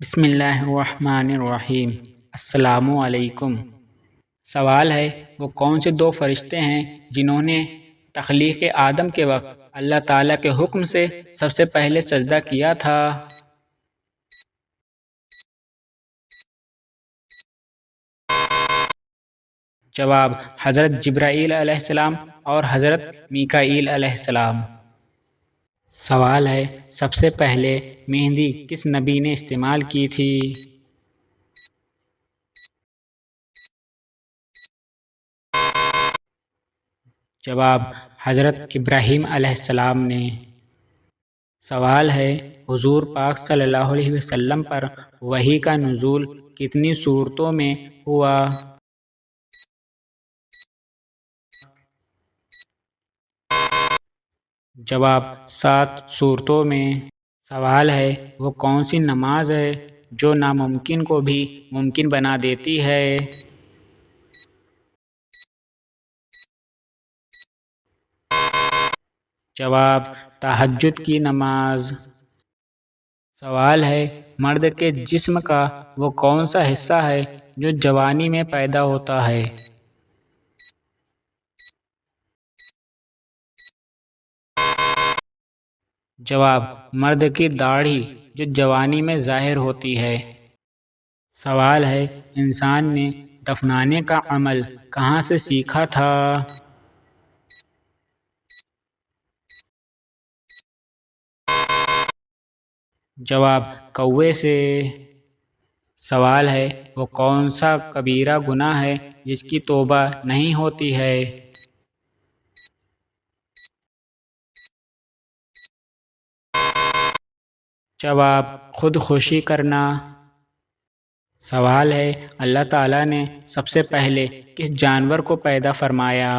بسم اللہ الرحمن الرحیم۔ السلام علیکم۔ سوال ہے وہ کون سے دو فرشتے ہیں جنہوں نے تخلیق آدم کے وقت اللہ تعالیٰ کے حکم سے سب سے پہلے سجدہ کیا تھا؟ جواب: حضرت جبرائیل علیہ السلام اور حضرت میکائیل علیہ السلام۔ سوال ہے سب سے پہلے مہندی کس نبی نے استعمال کی تھی؟ جواب: حضرت ابراہیم علیہ السلام نے۔ سوال ہے حضور پاک صلی اللہ علیہ وسلم پر وحی کا نزول کتنی صورتوں میں ہوا؟ جواب: 7 صورتوں میں۔ سوال ہے وہ کون سی نماز ہے جو ناممکن کو بھی ممکن بنا دیتی ہے؟ جواب: تہجد کی نماز۔ سوال ہے مرد کے جسم کا وہ کون سا حصہ ہے جو جوانی میں پیدا ہوتا ہے؟ جواب: مرد کی داڑھی جو جوانی میں ظاہر ہوتی ہے۔ سوال ہے انسان نے دفنانے کا عمل کہاں سے سیکھا تھا؟ جواب: کوے سے۔ سوال ہے وہ کون سا کبیرہ گناہ ہے جس کی توبہ نہیں ہوتی ہے؟ جواب: خودکشی کرنا۔ سوال ہے اللہ تعالیٰ نے سب سے پہلے کس جانور کو پیدا فرمایا؟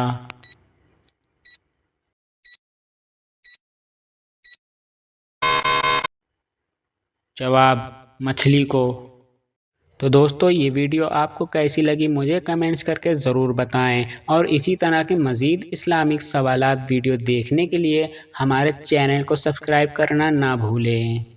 جواب: مچھلی کو۔ تو دوستو یہ ویڈیو آپ کو کیسی لگی مجھے کمنٹس کر کے ضرور بتائیں، اور اسی طرح کے مزید اسلامک سوالات ویڈیو دیکھنے کے لیے ہمارے چینل کو سبسکرائب کرنا نہ بھولیں۔